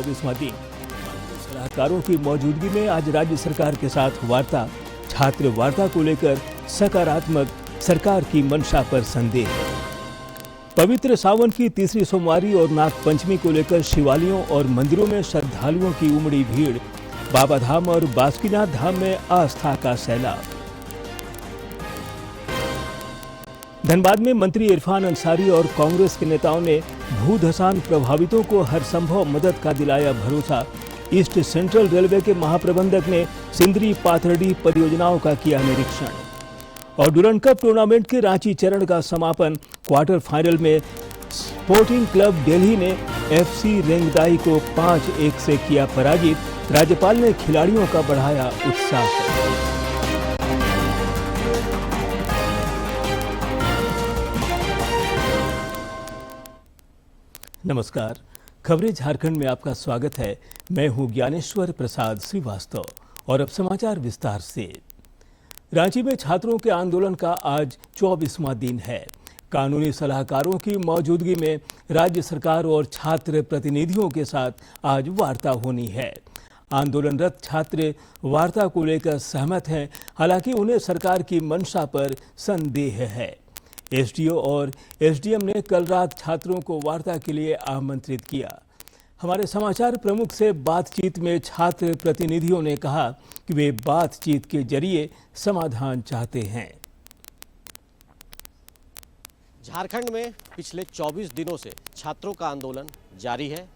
24वां दिन। सलाहकारों की मौजूदगी में आज राज्य सरकार के साथ वार्ता। छात्र वार्ता को लेकर सकारात्मक, सरकार की मंशा पर संदेह। पवित्र सावन की तीसरी सोमवारी और नाग पंचमी को लेकर शिवालयों और मंदिरों में श्रद्धालुओं की उमड़ी भीड़। बाबाधाम और बासुकीनाथ धाम में आस्था का सैलाब। धनबाद में मंत्री इरफान अंसारी और कांग्रेस के नेताओं ने भूधसान प्रभावितों को हर संभव मदद का दिलाया भरोसा। ईस्ट सेंट्रल रेलवे के महाप्रबंधक ने सिंदरी पाथरडी परियोजनाओं का किया निरीक्षण। और डुरंड कप टूर्नामेंट के रांची चरण का समापन। क्वार्टर फाइनल में स्पोर्टिंग क्लब दिल्ली ने एफसी रेंगदाई को 5-1 से किया पराजित। राज्यपाल ने खिलाड़ियों का बढ़ाया उत्साह। नमस्कार, खबरें झारखंड में आपका स्वागत है। मैं हूं ज्ञानेश्वर प्रसाद श्रीवास्तव और अब समाचार विस्तार से। रांची में छात्रों के आंदोलन का आज 24वां दिन है। कानूनी सलाहकारों की मौजूदगी में राज्य सरकार और छात्र प्रतिनिधियों के साथ आज वार्ता होनी है। आंदोलनरत छात्र वार्ता को लेकर सहमत हैं, हालांकि उन्हें सरकार की मंशा पर संदेह है। एसडीओ और एसडीएम ने कल रात छात्रों को वार्ता के लिए आमंत्रित किया। हमारे समाचार प्रमुख से बातचीत में छात्र प्रतिनिधियों ने कहा कि वे बातचीत के जरिए समाधान चाहते हैं। झारखंड में पिछले 24 दिनों से छात्रों का आंदोलन जारी है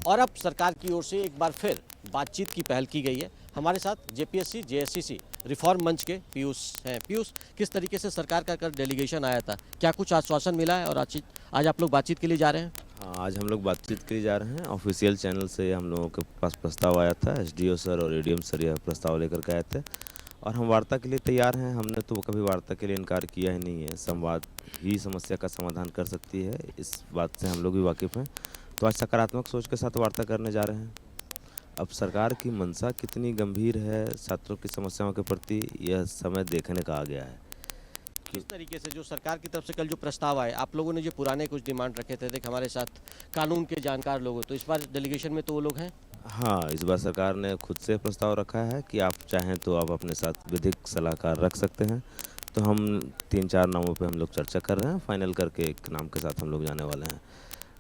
और अब सरकार की ओर से एक बार फिर बातचीत की पहल की गई है। हमारे साथ जेपीएससी जेएससीसी रिफॉर्म मंच के पीयूष हैं। पीयूष, किस तरीके से सरकार का कल डेलीगेशन आया था, क्या कुछ आश्वासन मिला है और आज आप लोग बातचीत के लिए जा रहे हैं? हाँ, आज हम लोग बातचीत के लिए जा रहे हैं। ऑफिशियल चैनल से हम लोगों के पास प्रस्ताव आया था। एसडीओ सर और एडीएम सर यह प्रस्ताव लेकर के आए थे और हम वार्ता के लिए तैयार हैं। हमने तो कभी वार्ता के लिए इनकार किया ही नहीं है। संवाद ही समस्या का समाधान कर सकती है, इस बात से हम लोग भी वाकिफ़ हैं। तो आज सकारात्मक सोच के साथ वार्ता करने जा रहे हैं। अब सरकार की मंशा कितनी गंभीर है छात्रों की समस्याओं के प्रति, यह समय देखने का आ गया है। किस तरीके से जो सरकार की तरफ से कल जो प्रस्ताव आए, आप लोगों ने जो पुराने कुछ डिमांड रखे थे, देख हमारे साथ कानून के जानकार लोग, तो इस बार डेलीगेशन में तो वो लोग हैं? हाँ, इस बार सरकार ने खुद से प्रस्ताव रखा है कि आप चाहें तो आप अपने साथ विधिक सलाहकार रख सकते हैं। तो हम 3-4 नामों पे हम लोग चर्चा कर रहे हैं। फाइनल करके एक नाम के साथ हम लोग जाने वाले हैं।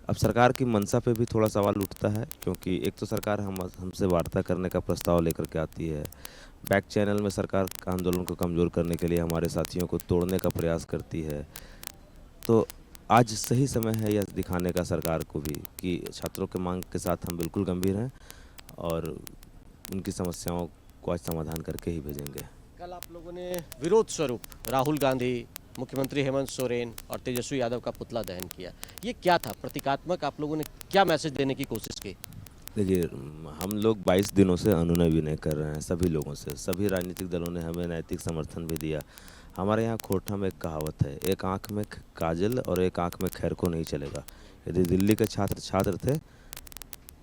अब सरकार की मंशा पे भी थोड़ा सवाल उठता है, क्योंकि एक तो सरकार हमसे वार्ता करने का प्रस्ताव लेकर के आती है। बैक चैनल में सरकार आंदोलन को कमज़ोर करने के लिए हमारे साथियों को तोड़ने का प्रयास करती है। तो आज सही समय है यह दिखाने का सरकार को भी कि छात्रों के मांग के साथ हम बिल्कुल गंभीर हैं और उनकी समस्याओं को आज समाधान करके ही भेजेंगे। कल आप लोगों ने विरोध स्वरूप राहुल गांधी, मुख्यमंत्री हेमंत सोरेन और तेजस्वी यादव का पुतला दहन किया। ये क्या था? प्रतीकात्मक आप लोगों ने क्या मैसेज देने की कोशिश की? देखिए, हम लोग 22 दिनों से अनुनय विनय कर रहे हैं सभी लोगों से। सभी राजनीतिक दलों ने हमें नैतिक समर्थन भी दिया। हमारे यहाँ खोरठा में एक कहावत है, एक आंख में काजल और एक आंख में खैर को नहीं चलेगा। यदि दिल्ली के छात्र छात्र थे,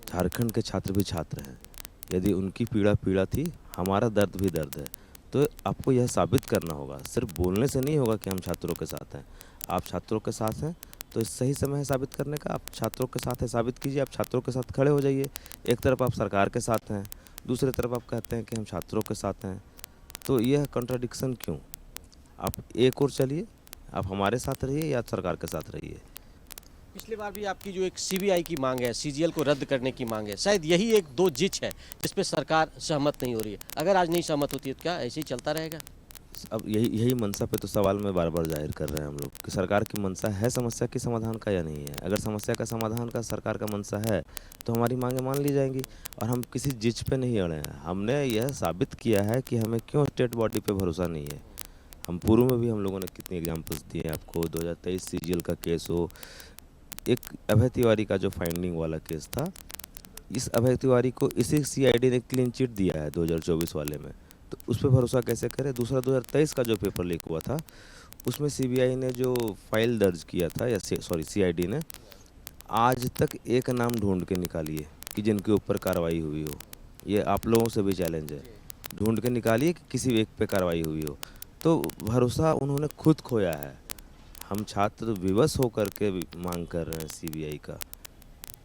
झारखंड के छात्र भी छात्र हैं। यदि उनकी पीड़ा पीड़ा थी, हमारा दर्द भी दर्द है। तो आपको यह साबित करना होगा, सिर्फ बोलने से नहीं होगा कि हम छात्रों के साथ हैं। आप छात्रों के साथ हैं तो इस सही समय है साबित करने का। आप छात्रों के साथ है, साबित कीजिए। आप छात्रों के साथ खड़े हो जाइए। एक तरफ आप सरकार के साथ हैं, दूसरी तरफ आप कहते हैं कि हम छात्रों के साथ हैं। तो यह कॉन्ट्राडिक्शन क्यों? आप एक ओर चलिए, आप हमारे साथ रहिए या सरकार के साथ रहिए। पिछली बार भी आपकी जो एक सीबीआई की मांग है, सीजीएल को रद्द करने की मांग है, शायद यही एक दो जिच है जिस पे सरकार सहमत नहीं हो रही है। अगर आज नहीं सहमत होती है तो क्या ऐसे ही चलता रहेगा? अब यही मंशा पे तो सवाल में बार बार जाहिर कर रहे हैं हम लोग कि सरकार की मंशा है समस्या के समाधान का या नहीं है। अगर समस्या का समाधान का सरकार का मंशा है तो हमारी मांगें मान ली जाएंगी और हम किसी जिच पे नहीं अड़े हैं। हमने यह साबित किया है कि हमें क्यों स्टेट बॉडी पे भरोसा नहीं है। हम पूर्व में भी हम लोगों ने कितने एग्जाम्पल्स दिए आपको। 2023 सीजीएल का केस हो, एक अभय तिवारी का जो फाइंडिंग वाला केस था, इस अभय तिवारी को इसी सीआईडी ने क्लीन चिट दिया है 2024 वाले में, तो उस पर भरोसा कैसे करें। दूसरा 2023 का जो पेपर लीक हुआ था, उसमें सीबीआई ने जो फाइल दर्ज किया था, या सीआईडी ने आज तक एक नाम ढूंढ के निकालिए कि जिनके ऊपर कार्रवाई हुई हो। ये आप लोगों से भी चैलेंज है, ढूंढ के निकालिए कि किसी एक पे कार्रवाई हुई हो। तो भरोसा उन्होंने खुद खोया है। हम छात्र विवश होकर के मांग कर रहे हैं सीबीआई का।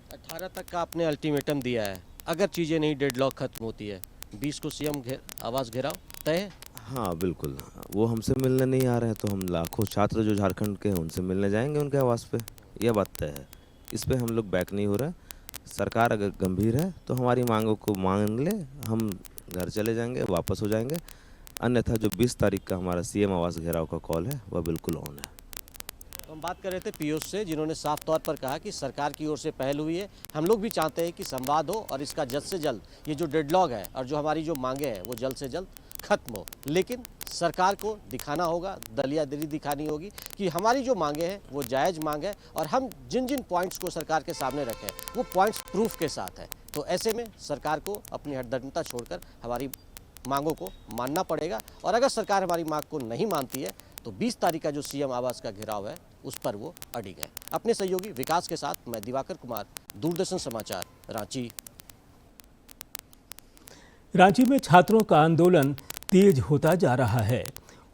18 तक का आपने अल्टीमेटम दिया है, अगर चीज़ें नहीं डेडलॉक खत्म होती है 20 को सीएम आवास घेराव तय है। हाँ बिल्कुल, वो हमसे मिलने नहीं आ रहे हैं तो हम लाखों छात्र जो झारखंड के हैं उनसे मिलने जाएंगे उनके आवास पे, यह बात तय है। इस पे हम लोग बैक नहीं हो रहे। सरकार अगर गंभीर है तो हमारी मांगों को मान ले, हम घर चले जाएंगे, वापस हो जाएंगे। अन्यथा जो 20 तारीख का हमारा सीएम आवास घेराव का कॉल है वह बिल्कुल ऑन है। तो हम बात कर रहे थे पीयूष से, जिन्होंने साफ तौर पर कहा कि सरकार की ओर से पहल हुई है। हम लोग भी चाहते हैं कि संवाद हो और इसका जल्द से जल्द ये जो डेडलॉक है और जो हमारी जो मांगे हैं वो जल्द से जल्द खत्म हो। लेकिन सरकार को दिखाना होगा, दलियादिरी दिखानी होगी कि हमारी जो मांगे हैं वो जायज़ मांग है और हम जिन जिन पॉइंट्स को सरकार के सामने रखें वो पॉइंट्स प्रूफ के साथ है। तो ऐसे में सरकार को अपनी हठधर्मिता छोड़कर हमारी मांगों को मानना पड़ेगा और अगर सरकार हमारी मांग को नहीं मानती है तो 20 तारीख का जो सीएम आवास का घेराव है उस पर वो अड़िग है। अपने सहयोगी विकास के साथ मैं दिवाकर कुमार, दूरदर्शन समाचार, रांची। रांची में छात्रों का आंदोलन तेज होता जा रहा है।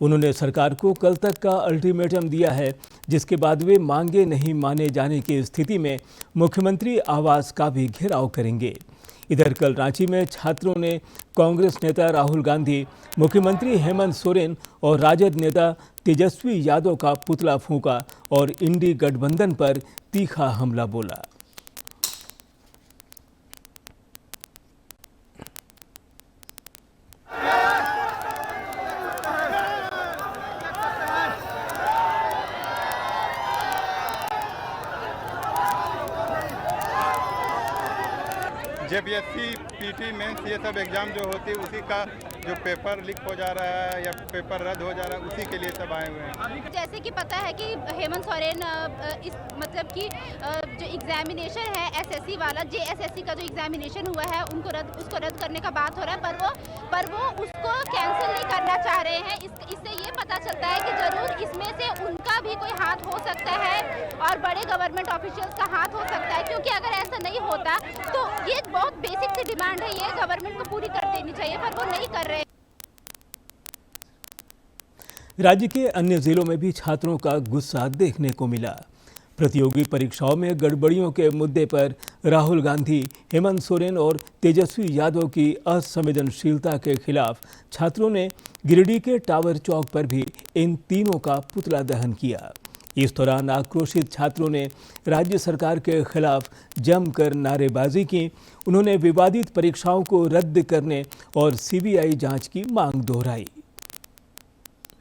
उन्होंने सरकार को कल तक का अल्टीमेटम दिया है, जिसके बाद वे मांगे नहीं माने जाने की स्थिति में मुख्यमंत्री आवास का भी घेराव करेंगे। इधर कल रांची में छात्रों ने कांग्रेस नेता राहुल गांधी, मुख्यमंत्री हेमंत सोरेन और राजद नेता तेजस्वी यादव का पुतला फूंका और इंडी गठबंधन पर तीखा हमला बोला। जेपीएससी, पीटी, मेंस ये सब एग्ज़ाम जो होती है उसी का जो पेपर लीक हो जा रहा है या पेपर रद्द हो जा रहा है उसी के लिए सब आए हुए हैं। जैसे कि पता है कि हेमंत सोरेन इस मतलब कि जो एग्जामिनेशन है एसएससी वाला, जेएसएससी का जो एग्जामिनेशन हुआ है उसको रद्द करने का बात हो रहा है, पर वो उसको कैंसिल नहीं करना चाह रहे हैं। इससे ये पता चलता है कि जरूर इसमें से उनका भी कोई हाथ हो सकता है और बड़े गवर्नमेंट ऑफिशियल्स का हाथ हो सकता है, क्योंकि अगर ऐसा नहीं होता तो ये बहुत बेसिक सी डिमांड है, ये गवर्नमेंट को पूरी कर देनी चाहिए, पर वो नहीं कर रहे। राज्य के अन्य जिलों में भी छात्रों का गुस्सा देखने को मिला। प्रतियोगी परीक्षाओं में गड़बड़ियों के मुद्दे पर राहुल गांधी, हेमंत सोरेन और तेजस्वी यादव की असंवेदनशीलता के खिलाफ छात्रों ने गिरिडीह के टावर चौक पर भी इन तीनों का पुतला दहन किया। इस दौरान आक्रोशित छात्रों ने राज्य सरकार के खिलाफ जमकर नारेबाजी की। उन्होंने विवादित परीक्षाओं को रद्द करने और सीबीआई जांच की मांग दोहराई।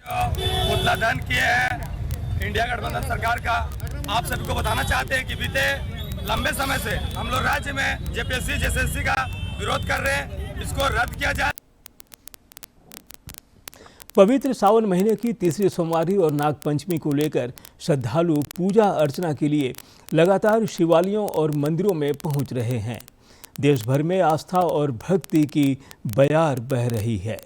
पुतला दहन किए हैं इंडिया गठबंधन सरकार का। आप सभी को बताना चाहते हैं कि बीते लंबे समय से हम लोग राज्य में जेपीएससी, जेएसएससी का विरोध कर रहे हैं, इसको रद्द किया जाए। पवित्र सावन महीने की तीसरी सोमवारी और नागपंचमी को लेकर श्रद्धालु पूजा अर्चना के लिए लगातार शिवालयों और मंदिरों में पहुंच रहे हैं। देश भर में आस्था और भक्ति की बयार बह रही है।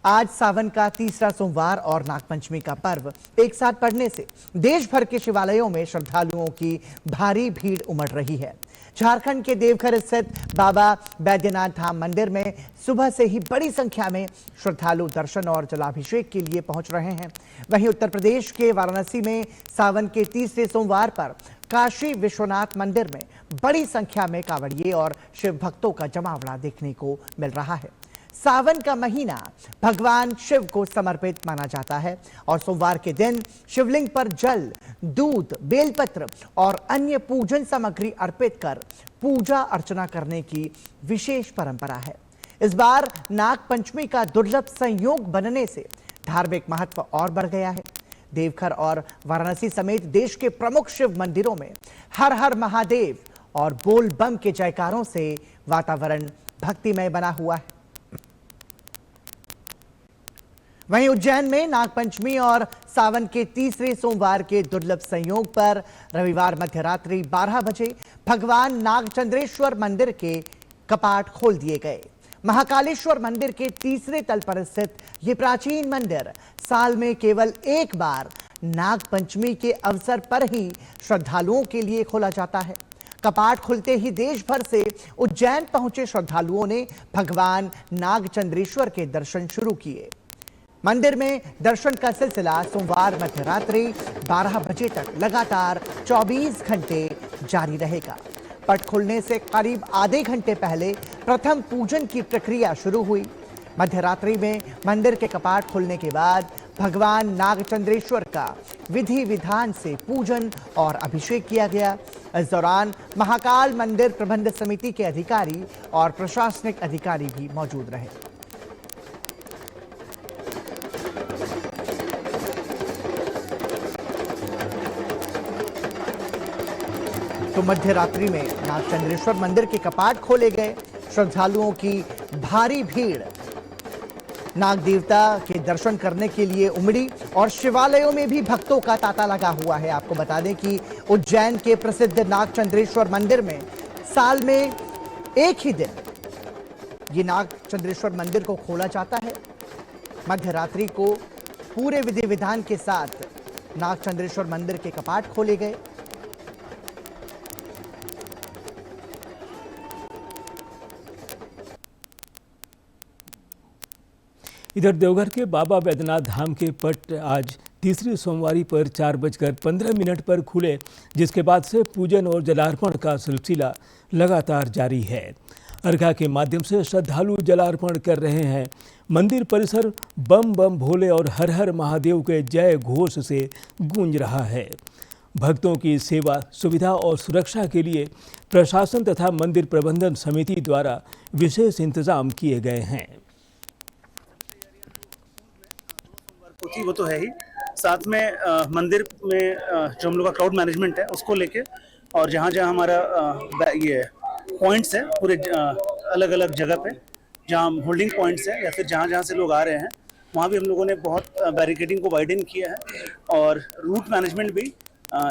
आज सावन का तीसरा सोमवार और नागपंचमी का पर्व एक साथ पड़ने से देश भर के शिवालयों में श्रद्धालुओं की भारी भीड़ उमड़ रही है। झारखंड के देवघर स्थित बाबा बैद्यनाथ धाम मंदिर में सुबह से ही बड़ी संख्या में श्रद्धालु दर्शन और जलाभिषेक के लिए पहुंच रहे हैं। वहीं उत्तर प्रदेश के वाराणसी में सावन के तीसरे सोमवार पर काशी विश्वनाथ मंदिर में बड़ी संख्या में कांवड़िए और शिव भक्तों का जमावड़ा देखने को मिल रहा है। सावन का महीना भगवान शिव को समर्पित माना जाता है और सोमवार के दिन शिवलिंग पर जल, दूध, बेलपत्र और अन्य पूजन सामग्री अर्पित कर पूजा अर्चना करने की विशेष परंपरा है। इस बार नाग पंचमी का दुर्लभ संयोग बनने से धार्मिक महत्व और बढ़ गया है। देवघर और वाराणसी समेत देश के प्रमुख शिव मंदिरों में हर हर महादेव और बोल बम के जयकारों से वातावरण भक्तिमय बना हुआ है। वहीं उज्जैन में नागपंचमी और सावन के तीसरे सोमवार के दुर्लभ संयोग पर रविवार मध्यरात्रि 12 बजे भगवान नागचंद्रेश्वर मंदिर के कपाट खोल दिए गए। महाकालेश्वर मंदिर के तीसरे तल पर स्थित ये प्राचीन मंदिर साल में केवल एक बार नागपंचमी के अवसर पर ही श्रद्धालुओं के लिए खोला जाता है। कपाट खुलते ही देश भर से उज्जैन पहुंचे श्रद्धालुओं ने भगवान नागचंद्रेश्वर के दर्शन शुरू किए। मंदिर में दर्शन का सिलसिला सोमवार मध्य रात्रि 12 बजे तक लगातार 24 घंटे जारी रहेगा। पट खुलने से करीब आधे घंटे पहले प्रथम पूजन की प्रक्रिया शुरू हुई। मध्य रात्रि में मंदिर के कपाट खुलने के बाद भगवान नागचंद्रेश्वर का विधि विधान से पूजन और अभिषेक किया गया। इस दौरान महाकाल मंदिर प्रबंध समिति के अधिकारी और प्रशासनिक अधिकारी भी मौजूद रहे। तो मध्य रात्रि में नागचंद्रेश्वर मंदिर के कपाट खोले गए। श्रद्धालुओं की भारी भीड़ नाग देवता के दर्शन करने के लिए उमड़ी और शिवालयों में भी भक्तों का तांता लगा हुआ है। आपको बता दें कि उज्जैन के प्रसिद्ध नागचंद्रेश्वर मंदिर में साल में एक ही दिन ये नागचंद्रेश्वर मंदिर को खोला जाता है। मध्य रात्रि को पूरे विधि विधान के साथ नागचंद्रेश्वर मंदिर के कपाट खोले गए। इधर देवघर के बाबा बैद्यनाथ धाम के पट आज तीसरी सोमवारी पर 4:15 पर खुले, जिसके बाद से पूजन और जलार्पण का सिलसिला लगातार जारी है। अर्घा के माध्यम से श्रद्धालु जलार्पण कर रहे हैं। मंदिर परिसर बम बम भोले और हर हर महादेव के जय घोष से गूंज रहा है। भक्तों की सेवा, सुविधा और सुरक्षा के लिए प्रशासन तथा मंदिर प्रबंधन समिति द्वारा विशेष इंतजाम किए गए हैं। वो तो है ही, साथ में मंदिर में जो हम लोग का क्राउड मैनेजमेंट है उसको लेके, और जहाँ जहाँ हमारा ये पॉइंट्स है पूरे अलग अलग जगह पे, जहाँ होल्डिंग पॉइंट्स है या फिर जहाँ जहाँ से लोग आ रहे हैं, वहाँ भी हम लोगों ने बहुत बैरिकेडिंग को वाइडन किया है। और रूट मैनेजमेंट भी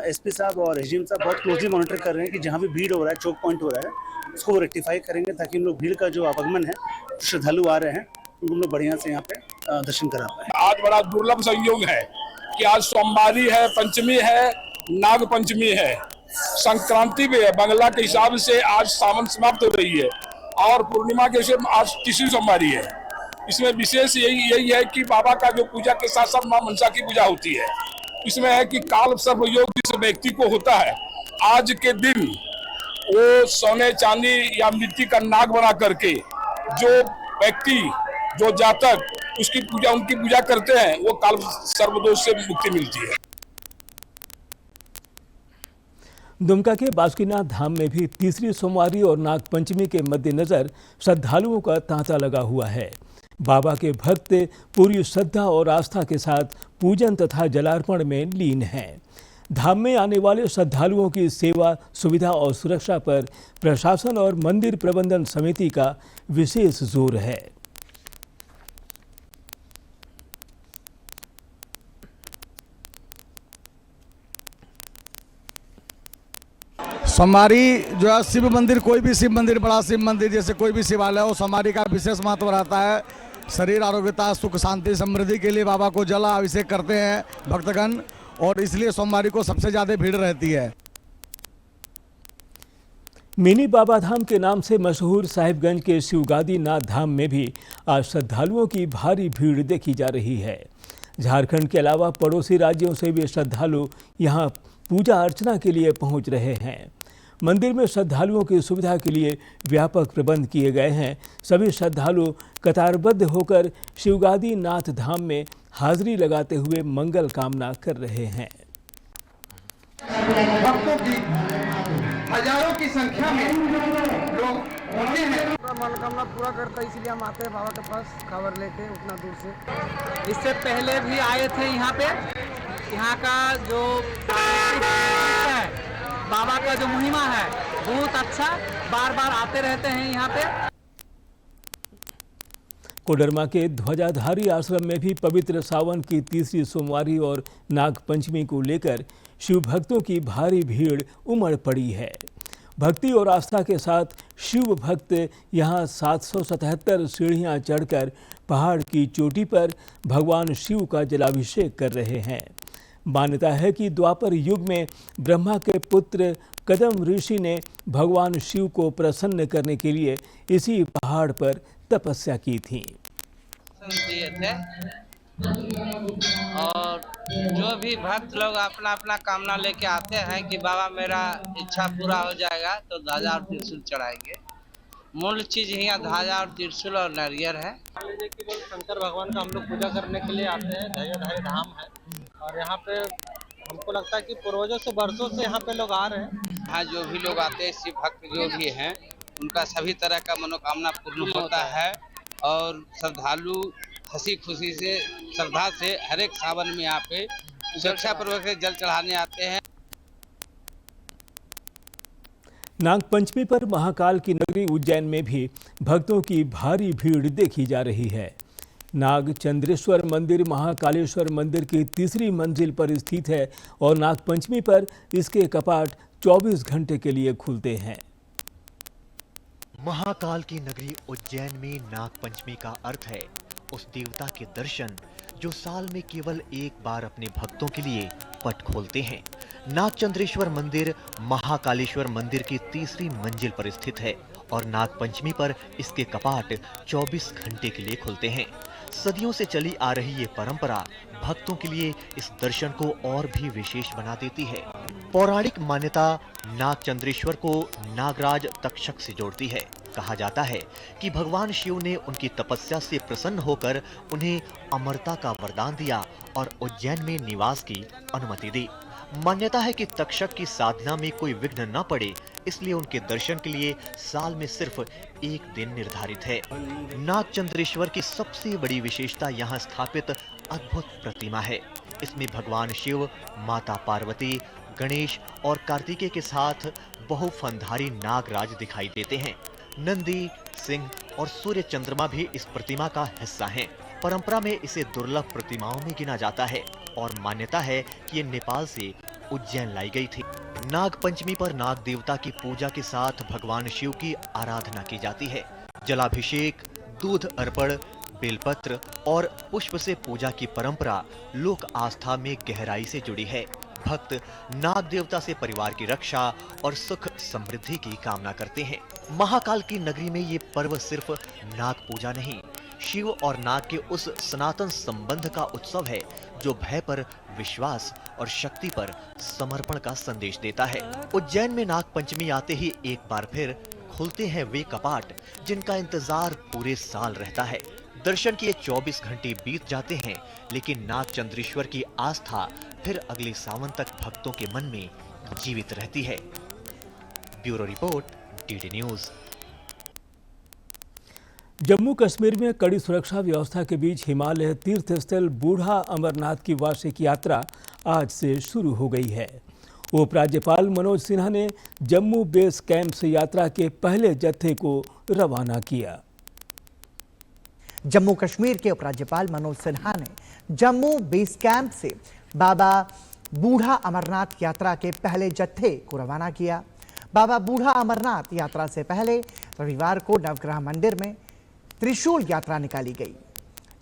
एसपी साहब और एसडीएम साहब बहुत क्लोजली मॉनिटर कर रहे हैं कि जहाँ भी भीड़ हो रहा है, चौक पॉइंट हो रहा है, उसको वो रेक्टिफाई करेंगे ताकि हम लोग भीड़ का जो आवागमन है, श्रद्धालु आ रहे हैं, उनको लोग बढ़िया से यहाँ पे दर्शन करा पाए। आज बड़ा दुर्लभ संयोग है कि आज सोमवारी है, पंचमी है, नाग पंचमी है, संक्रांति भी है। बंगला के हिसाब से आज सावन समाप्त हो रही है और पूर्णिमा के से आज तीसरी सोमवारी है। इसमें विशेष यही है कि बाबा का जो पूजा के साथ साथ मां मनसा की पूजा होती है। इसमें है कि काल सर्प योग जिस व्यक्ति को होता है, आज के दिन वो सोने चांदी या मिट्टी का नाग बना करके जो व्यक्ति, जो जातक उनकी पूजा करते हैं, वो काल सर्वदोष से मुक्ति मिलती है। दुमका के बासुकीनाथ धाम में भी तीसरी सोमवारी और नाग पंचमी के मद्देनजर श्रद्धालुओं का तांता लगा हुआ है। बाबा के भक्त पूरी श्रद्धा और आस्था के साथ पूजन तथा जलार्पण में लीन हैं। धाम में आने वाले श्रद्धालुओं की सेवा, सुविधा और सुरक्षा पर प्रशासन और मंदिर प्रबंधन समिति का विशेष जोर है। सोमवारी जो है शिव मंदिर, कोई भी शिव मंदिर, बड़ा शिव मंदिर जैसे कोई भी शिवालय हो, सोमवारी का विशेष महत्व रहता है। शरीर आरोग्यता, सुख शांति समृद्धि के लिए बाबा को जल अभिषेक करते हैं भक्तगण, और इसलिए सोमवारी को सबसे ज़्यादा भीड़ रहती है। मिनी बाबा धाम के नाम से मशहूर साहिबगंज के शिवगादी नाथ धाम में भी आज श्रद्धालुओं की भारी भीड़ देखी जा रही है। झारखंड के अलावा पड़ोसी राज्यों से भी श्रद्धालु यहाँ पूजा अर्चना के लिए पहुँच रहे हैं। मंदिर में श्रद्धालुओं की सुविधा के लिए व्यापक प्रबंध किए गए हैं। सभी श्रद्धालु कतारबद्ध होकर शिवगादी नाथ धाम में हाजिरी लगाते हुए मंगल कामना कर रहे हैं। भक्तों की हजारों की संख्या में लोग होते हैं। मनोकामना पूरा करता है, इसलिए हम आते हैं बाबा के पास खबर लेके उतना दूर से। इससे पहले भी आए थे यहाँ पे। यहाँ का जो है, बाबा का जो महिमा है बहुत अच्छा, बार बार आते रहते हैं यहाँ पे। कोडरमा के ध्वजाधारी आश्रम में भी पवित्र सावन की तीसरी सोमवारी और नाग पंचमी को लेकर शिव भक्तों की भारी भीड़ उमड़ पड़ी है। भक्ति और आस्था के साथ शिव भक्त यहाँ 777 सीढ़ियाँ चढ़कर पहाड़ की चोटी पर भगवान शिव का जलाभिषेक कर रहे हैं। मान्यता है कि द्वापर युग में ब्रह्मा के पुत्र कदम ऋषि ने भगवान शिव को प्रसन्न करने के लिए इसी पहाड़ पर तपस्या की थी। और जो भी भक्त लोग अपना अपना कामना लेके आते हैं कि बाबा मेरा इच्छा पूरा हो जाएगा तो ध्वजा और त्रिशूल चढ़ाएंगे। मूल चीज यहाँ ध्वजा और त्रिशूल और नारियल है। मान लीजिए कि केवल शंकर भगवान का हम लोग पूजा करने के लिए आते हैं। धैर्यधारी धाम है और यहाँ पे हमको लगता है कि पूर्वजों से वर्षों से यहाँ पे लोग आ रहे हैं। यहाँ जो भी लोग आते हैं, शिव भक्त जो भी हैं, उनका सभी तरह का मनोकामना पूर्ण होता है और श्रद्धालु हंसी खुशी से श्रद्धा से हर एक सावन में यहाँ पे सुरक्षा पूर्वक से जल चढ़ाने आते हैं। नागपंचमी पर महाकाल की नगरी उज्जैन में भी भक्तों की भारी भीड़ देखी जा रही है। नागचंद्रेश्वर मंदिर महाकालेश्वर मंदिर की तीसरी मंजिल पर स्थित है और नागपंचमी पर इसके कपाट 24 घंटे के लिए खुलते हैं। महाकाल की नगरी उज्जैन में नागपंचमी का अर्थ है उस देवता के दर्शन जो साल में केवल एक बार अपने भक्तों के लिए पट खोलते हैं। नागचंद्रेश्वर मंदिर महाकालेश्वर मंदिर की तीसरी मंजिल पर स्थित है और नागपंचमी पर इसके कपाट 24 घंटे के लिए खुलते हैं। सदियों से चली आ रही ये परंपरा भक्तों के लिए इस दर्शन को और भी विशेष बना देती है। पौराणिक मान्यता नागचंद्रेश्वर को नागराज तक्षक से जोड़ती है। कहा जाता है कि भगवान शिव ने उनकी तपस्या से प्रसन्न होकर उन्हें अमरता का वरदान दिया और उज्जैन में निवास की अनुमति दी। मान्यता है कि तक्षक की साधना में कोई विघ्न न पड़े, इसलिए उनके दर्शन के लिए साल में सिर्फ एक दिन निर्धारित है। नागचंद्रेश्वर की सबसे बड़ी विशेषता यहाँ स्थापित अद्भुत प्रतिमा है। इसमें भगवान शिव, माता पार्वती, गणेश और कार्तिकेय के साथ बहुफनधारी नागराज दिखाई देते हैं। नंदी, सिंह और सूर्य चंद्रमा भी इस प्रतिमा का हिस्सा हैं। परंपरा में इसे दुर्लभ प्रतिमाओं में गिना जाता है और मान्यता है कि ये नेपाल से उज्जैन लाई गई थी। नागपंचमी पर नाग देवता की पूजा के साथ भगवान शिव की आराधना की जाती है। जलाभिषेक, दूध अर्पण, बेलपत्र और पुष्प से पूजा की परंपरा लोक आस्था में गहराई से जुड़ी है। भक्त नाग देवता से परिवार की रक्षा और सुख समृद्धि की कामना करते हैं। महाकाल की नगरी में ये पर्व सिर्फ नाग पूजा नहीं, शिव और नाग के उस सनातन संबंध का उत्सव है जो भय पर विश्वास और शक्ति पर समर्पण का संदेश देता है। उज्जैन में नाग पंचमी आते ही एक बार फिर खुलते हैं वे कपाट जिनका इंतजार पूरे साल रहता है। दर्शन किए 24 घंटे बीत जाते हैं, लेकिन नागचंद्रेश्वर की आस्था फिर अगले सावन तक भक्तों के मन में जीवित रहती है। Bureau report, DD news. Jammu Kashmir में कड़ी सुरक्षा व्यवस्था के बीच हिमालय तीर्थ स्थल बूढ़ा अमरनाथ की वार्षिक यात्रा आज से शुरू हो गई है। उपराज्यपाल मनोज सिन्हा ने जम्मू बेस कैंप से यात्रा के पहले जत्थे को रवाना किया। जम्मू कश्मीर के उपराज्यपाल मनोज सिन्हा ने जम्मू बेस कैंप से बाबा बूढ़ा अमरनाथ यात्रा के पहले जत्थे को रवाना किया। बाबा बूढ़ा अमरनाथ यात्रा से पहले रविवार को नवग्रह मंदिर में त्रिशूल यात्रा निकाली गई।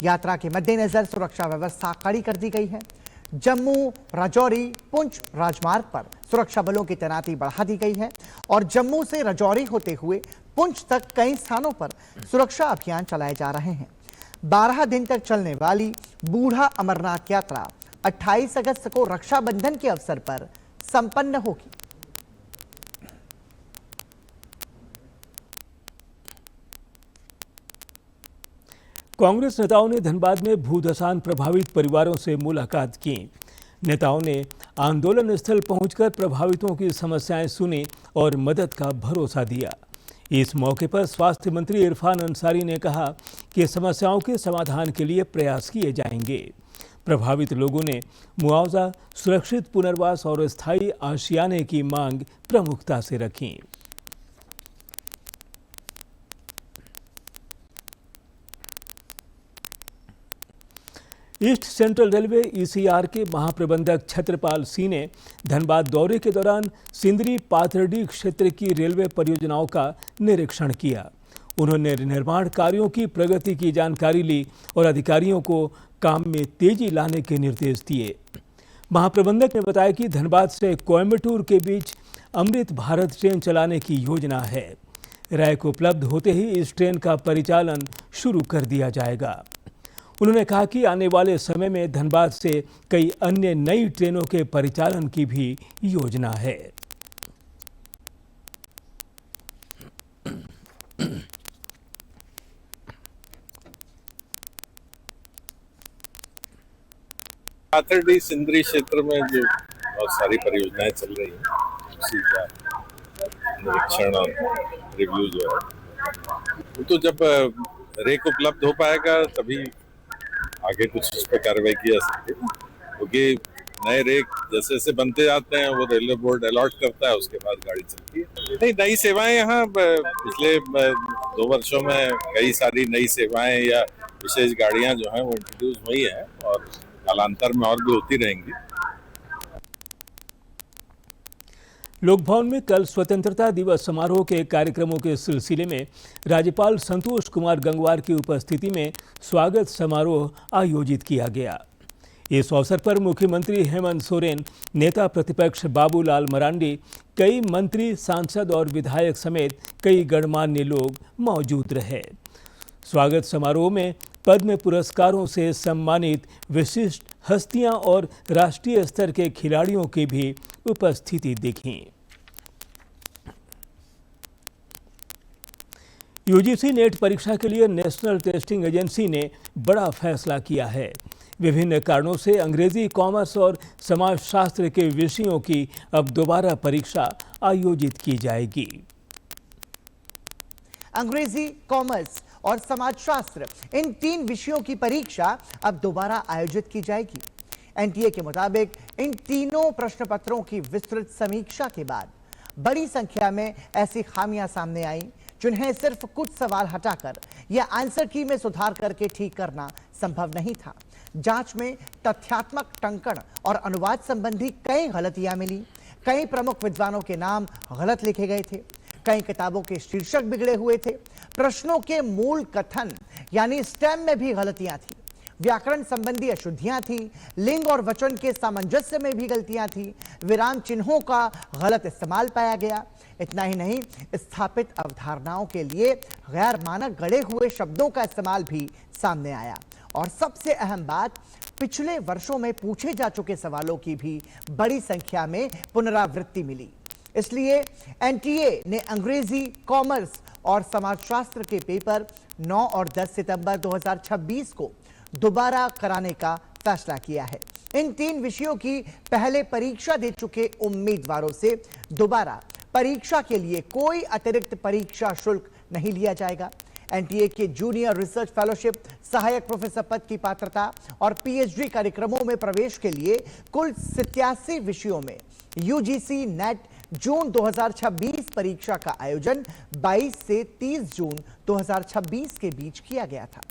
यात्रा के मद्देनजर सुरक्षा व्यवस्था कड़ी कर दी गई है। जम्मू राजौरी पुंछ राजमार्ग पर सुरक्षा बलों की तैनाती बढ़ा दी गई है और जम्मू से राजौरी होते हुए पुंछ तक कई स्थानों पर सुरक्षा अभियान चलाए जा रहे हैं। 12 दिन तक चलने वाली बूढ़ा अमरनाथ यात्रा 28 अगस्त को रक्षाबंधन के अवसर पर संपन्न होगी। कांग्रेस नेताओं ने धनबाद में भूधसान प्रभावित परिवारों से मुलाकात की। नेताओं ने आंदोलन स्थल पहुंचकर प्रभावितों की समस्याएं सुनी और मदद का भरोसा दिया। इस मौके पर स्वास्थ्य मंत्री इरफान अंसारी ने कहा कि समस्याओं के समाधान के लिए प्रयास किए जाएंगे। प्रभावित लोगों ने मुआवजा, सुरक्षित पुनर्वास और स्थायी आशियाने की मांग प्रमुखता से रखी। ईस्ट सेंट्रल रेलवे ईसीआर के महाप्रबंधक छत्रपाल सिंह ने धनबाद दौरे के दौरान सिंदरी पाथरडी क्षेत्र की रेलवे परियोजनाओं का निरीक्षण किया। उन्होंने निर्माण कार्यों की प्रगति की जानकारी ली और अधिकारियों को काम में तेजी लाने के निर्देश दिए। महाप्रबंधक ने बताया कि धनबाद से कोयम्बटूर के बीच अमृत भारत ट्रेन चलाने की योजना है। रैक उपलब्ध होते ही इस ट्रेन का परिचालन शुरू कर दिया जाएगा। उन्होंने कहा कि आने वाले समय में धनबाद से कई अन्य नई ट्रेनों के परिचालन की भी योजना है। पाथरडी सिंदरी क्षेत्र में जो बहुत सारी परियोजनाएं चल रही हैं, उसी का निरीक्षण और रिव्यू जो है वो तो जब रेक उपलब्ध हो पाएगा तभी आगे कुछ उस पर कार्रवाई की जा सकती है, क्योंकि नए रेक जैसे जैसे बनते जाते हैं वो रेलवे बोर्ड अलॉट करता है, उसके बाद गाड़ी चलती है। नहीं, नई सेवाएं यहाँ पिछले 2 वर्षों में कई सारी नई सेवाएं या विशेष गाड़ियां जो हैं वो इंट्रोड्यूस हुई हैं और कालांतर में और भी होती रहेंगी। लोक भवन में कल स्वतंत्रता दिवस समारोह के कार्यक्रमों के सिलसिले में राज्यपाल संतोष कुमार गंगवार की उपस्थिति में स्वागत समारोह आयोजित किया गया। इस अवसर पर मुख्यमंत्री हेमंत सोरेन, नेता प्रतिपक्ष बाबूलाल मरांडी, कई मंत्री, सांसद और विधायक समेत कई गणमान्य लोग मौजूद रहे। स्वागत समारोह में पद्म पुरस्कारों से सम्मानित विशिष्ट हस्तियां और राष्ट्रीय स्तर के खिलाड़ियों की भी उपस्थिति दिखी। यूजीसी नेट परीक्षा के लिए नेशनल टेस्टिंग एजेंसी ने बड़ा फैसला किया है। विभिन्न कारणों से अंग्रेजी, कॉमर्स और समाजशास्त्र के विषयों की अब दोबारा परीक्षा आयोजित की जाएगी। अंग्रेजी, कॉमर्स और समाजशास्त्र, इन 3 विषयों की परीक्षा अब दोबारा आयोजित की जाएगी। एनटीए के मुताबिक इन तीनों प्रश्न पत्रों की विस्तृत समीक्षा के बाद बड़ी संख्या में ऐसी खामियां सामने आई जिन्हें सिर्फ कुछ सवाल हटाकर या आंसर की में सुधार करके ठीक करना संभव नहीं था। जांच में तथ्यात्मक टंकण और अनुवाद संबंधी कई गलतियां मिली। कई प्रमुख विद्वानों के नाम गलत लिखे गए थे। कई किताबों के शीर्षक बिगड़े हुए थे। प्रश्नों के मूल कथन यानी स्टेम में भी गलतियां थी। व्याकरण संबंधी अशुद्धियां थी। लिंग और वचन के सामंजस्य में भी गलतियां थी। विराम चिन्हों का गलत इस्तेमाल पाया गया। इतना ही नहीं, स्थापित अवधारणाओं के लिए गैर मानक गढ़े हुए शब्दों का इस्तेमाल भी सामने आया। और सबसे अहम बात, पिछले वर्षों में पूछे जा चुके सवालों की भी बड़ी संख्या में पुनरावृत्ति मिली। इसलिए एनटीए ने अंग्रेजी, कॉमर्स और समाजशास्त्र के पेपर 9 और 10 सितंबर 2026 को दोबारा कराने का फैसला किया है। इन 3 विषयों की पहले परीक्षा दे चुके उम्मीदवारों से दोबारा परीक्षा के लिए कोई अतिरिक्त परीक्षा शुल्क नहीं लिया जाएगा। एनटीए के जूनियर रिसर्च फेलोशिप, सहायक प्रोफेसर पद की पात्रता और पीएचडी कार्यक्रमों में प्रवेश के लिए कुल 87 विषयों में यूजीसी नेट जून 2026 परीक्षा का आयोजन 22 से 30 जून 2026 के बीच किया गया था।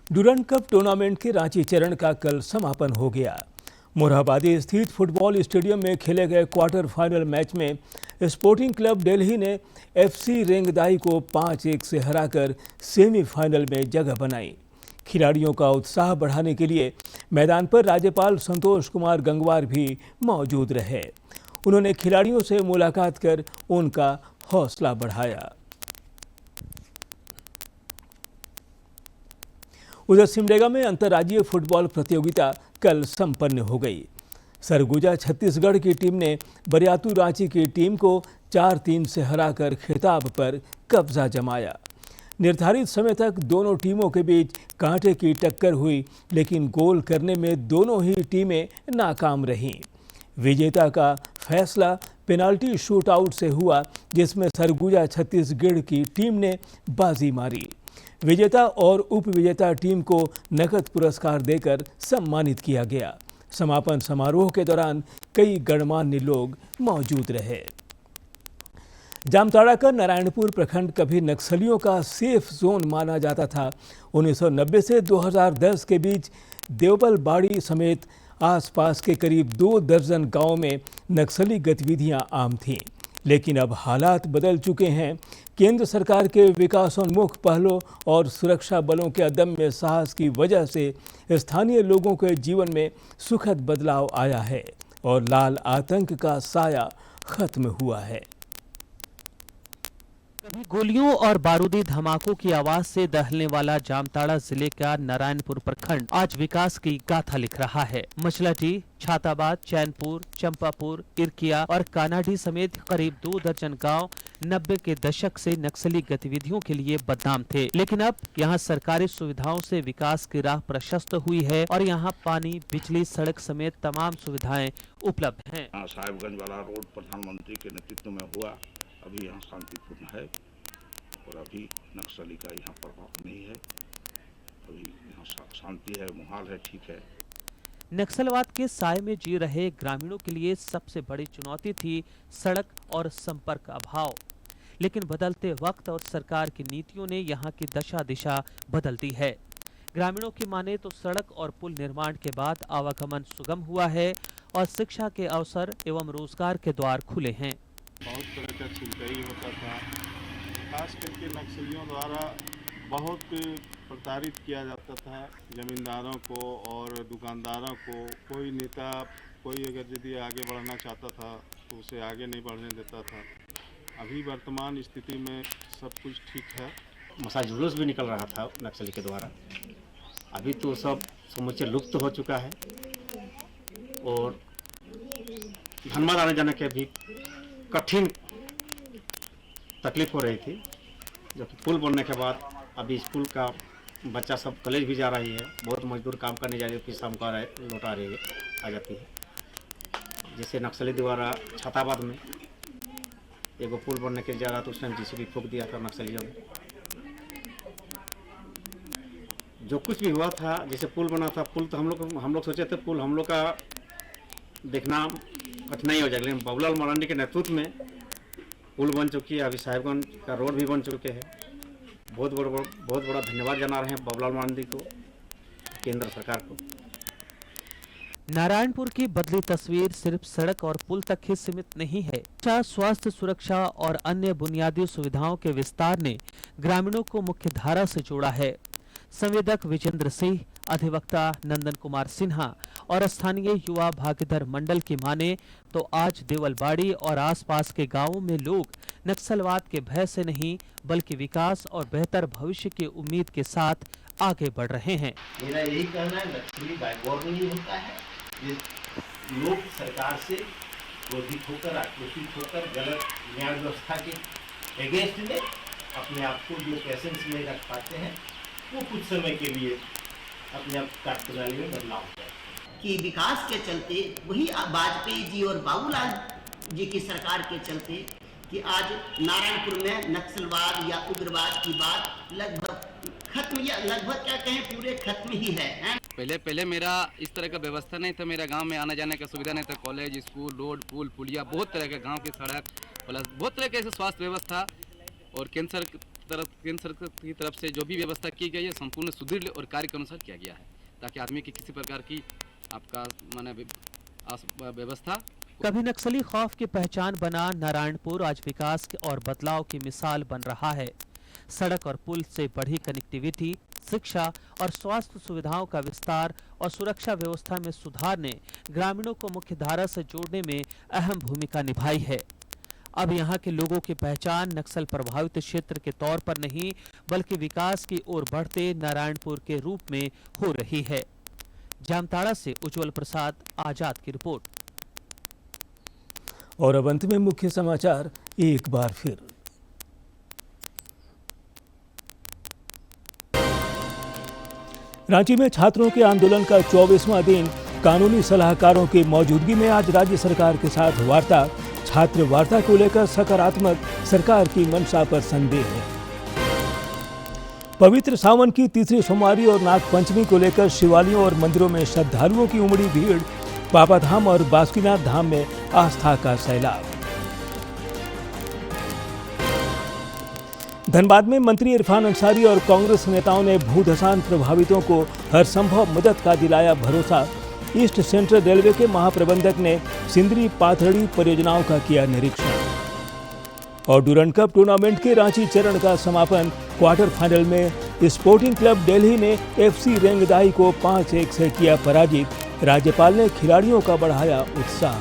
डुरंड कप टूर्नामेंट के रांची चरण का कल समापन हो गया। मोरहाबादी स्थित फुटबॉल स्टेडियम में खेले गए क्वार्टर फाइनल मैच में स्पोर्टिंग क्लब दिल्ली ने एफसी रेंगदाई को 5-1 से हराकर सेमीफाइनल में जगह बनाई। खिलाड़ियों का उत्साह बढ़ाने के लिए मैदान पर राज्यपाल संतोष कुमार गंगवार भी मौजूद रहे। उन्होंने खिलाड़ियों से मुलाकात कर उनका हौसला बढ़ाया। उधर सिमडेगा में अंतर्राज्यीय फुटबॉल प्रतियोगिता कल संपन्न हो गई। सरगुजा छत्तीसगढ़ की टीम ने बरियातू रांची की टीम को 4-3 से हराकर खिताब पर कब्जा जमाया। निर्धारित समय तक दोनों टीमों के बीच कांटे की टक्कर हुई, लेकिन गोल करने में दोनों ही टीमें नाकाम रहीं। विजेता का फैसला पेनाल्टी शूटआउट से हुआ, जिसमें सरगुजा छत्तीसगढ़ की टीम ने बाजी मारी। विजेता और उपविजेता टीम को नकद पुरस्कार देकर सम्मानित किया गया। समापन समारोह के दौरान कई गणमान्य लोग मौजूद रहे। जामताड़ा का नारायणपुर प्रखंड कभी नक्सलियों का सेफ जोन माना जाता था। 1990 से 2010 के बीच देवबलबाड़ी समेत आसपास के करीब 2 दर्जन गांवों में नक्सली गतिविधियां आम थीं, लेकिन अब हालात बदल चुके हैं। केंद्र सरकार के विकासोन्मुख पहलों और सुरक्षा बलों के अदम्य साहस की वजह से स्थानीय लोगों के जीवन में सुखद बदलाव आया है और लाल आतंक का साया खत्म हुआ है। अभी गोलियों और बारूदी धमाकों की आवाज से दहलने वाला जामताड़ा जिले का नारायणपुर प्रखंड आज विकास की गाथा लिख रहा है। मछलाटी, छाताबाद, चैनपुर, चंपापुर, इरकिया और कानाडी समेत करीब 2 दर्जन गांव 90 के दशक से नक्सली गतिविधियों के लिए बदनाम थे, लेकिन अब यहां सरकारी सुविधाओं से विकास की राह प्रशस्त हुई है और यहां पानी, बिजली, सड़क समेत तमाम सुविधाएं उपलब्ध हैं। साहिबगंज वाला रोड प्रधानमंत्री के नेतृत्व में हुआ, अभी यहाँ शांतिपूर्ण है और अभी नक्सली का यहाँ प्रभाव नहीं है, अभी यहाँ शांति है, माहौल है, ठीक है। नक्सलवाद के साए में जी रहे ग्रामीणों के लिए सबसे बड़ी चुनौती थी सड़क और संपर्क अभाव, लेकिन बदलते वक्त और सरकार की नीतियों ने यहाँ की दशा दिशा बदल दी है। ग्रामीणों की माने तो सड़क और पुल निर्माण के बाद आवागमन सुगम हुआ है और शिक्षा के अवसर एवं रोजगार के द्वार खुले हैं। बहुत तरह का छिनतई होता था, खास करके नक्सलियों द्वारा बहुत प्रताड़ित किया जाता था जमींदारों को और दुकानदारों को। कोई नेता कोई अगर यदि आगे बढ़ना चाहता था तो उसे आगे नहीं बढ़ने देता था। अभी वर्तमान स्थिति में सब कुछ ठीक है। मसा जुलूस भी निकल रहा था नक्सली के द्वारा, अभी तो सब समुचे लुप्त हो चुका है और धनबाद आने जाने के भी कठिन तकलीफ हो रही थी, जबकि पुल बनने के बाद अभी स्कूल का बच्चा सब कॉलेज भी जा रही है, बहुत मजदूर काम करने जा रही है, फिर शाम का लौट आ जाती है। जैसे नक्सली द्वारा छाताबाद में एगो पुल बनने के जा रहा तो उस टाइम JCB फूंक दिया था नक्सलियों ने। जो कुछ भी हुआ था, जैसे पुल बना था, पुल तो हम लोग सोचे थे पुल हम लोग का देखना कठिनाई हो जाएगा, लेकिन बाबूलाल मरांडी के नेतृत्व में पुल बन चुकी है। अभी साहिबगंज का रोड भी बन चुके हैं। बहुत बड़ा धन्यवाद जना रहे हैं बाबूलाल मरांडी को, केंद्र सरकार को। नारायणपुर की बदली तस्वीर सिर्फ सड़क और पुल तक ही सीमित नहीं है। स्वास्थ्य, सुरक्षा और अन्य बुनियादी सुविधाओं के विस्तार ने ग्रामीणों को मुख्य धारा से जोड़ा है। संवेदक विजेंद्र सिंह, अधिवक्ता नंदन कुमार सिन्हा और स्थानीय युवा भागीधर मंडल की माने तो आज देवलबाड़ी और आसपास के गांवों में लोग नक्सलवाद के भय से नहीं बल्कि विकास और बेहतर भविष्य की उम्मीद के साथ आगे बढ़ रहे हैं। मेरा यही कहना है, नक्सली बैकवर्ड नहीं होता है। लोग सरकार से क्रोधित होकर, आक्रोशित होकर गलत न्याय व्यवस्था के अगेंस्ट में अपने आप को जो पेशेंस में रख पाते हैं, वो कुछ समय के लिए अपने आप कार्यप्रणाली में बदलाव होता है। कि विकास के चलते, वही वाजपेयी जी और बाबूलाल जी की सरकार के चलते कि आज नारायणपुर में नक्सलवाद या उग्रवाद की बात लगभग खत्म, या लगभग क्या कहें पूरे खत्म ही है। पहले मेरा इस तरह का व्यवस्था नहीं था। मेरा गांव में आने जाने का सुविधा नहीं था। कॉलेज, स्कूल, रोड, पुल, पुलिया, बहुत तरह के गांव की सड़क प्लस बहुत तरह के स्वास्थ्य व्यवस्था और केंद्र की तरफ से जो भी व्यवस्था की गई है संपूर्ण सुदृढ़ और कार्य के अनुसार किया गया है, ताकि आदमी की किसी प्रकार की आपका माने व्यवस्था। कभी नक्सली खौफ की पहचान बना नारायणपुर आज विकास और बदलाव की मिसाल बन रहा है। सड़क और पुल से बढ़ी कनेक्टिविटी, शिक्षा और स्वास्थ्य सुविधाओं का विस्तार और सुरक्षा व्यवस्था में सुधार ने ग्रामीणों को मुख्य धारा से जोड़ने में अहम भूमिका निभाई है। अब यहाँ के लोगों की पहचान नक्सल प्रभावित क्षेत्र के तौर पर नहीं बल्कि विकास की ओर बढ़ते नारायणपुर के रूप में हो रही है। जामताड़ा से उज्जवल प्रसाद, आजाद की रिपोर्ट। और अब अंत में मुख्य समाचार एक बार फिर। रांची में छात्रों के आंदोलन का 24वां दिन, कानूनी सलाहकारों की मौजूदगी में आज राज्य सरकार के साथ वार्ता। छात्र वार्ता को लेकर सकारात्मक, सरकार की मंशा पर संदेह है। पवित्र सावन की तीसरी सोमवारी और नागपंचमी को लेकर शिवालयों और मंदिरों में श्रद्धालुओं की उमड़ी भीड़। बाबाधाम और बासुकीनाथ धाम में आस्था का सैलाब। धनबाद में मंत्री इरफान अंसारी और कांग्रेस नेताओं ने भूधसान प्रभावितों को हर संभव मदद का दिलाया भरोसा। ईस्ट सेंट्रल रेलवे के महाप्रबंधक ने सिंदरी पाथड़ी परियोजनाओं का किया निरीक्षण। और डूरंड कप टूर्नामेंट के रांची चरण का समापन। क्वार्टर फाइनल में स्पोर्टिंग क्लब दिल्ली ने FC रेंगदाई को 5-1 से किया पराजित। राज्यपाल ने खिलाड़ियों का बढ़ाया उत्साह।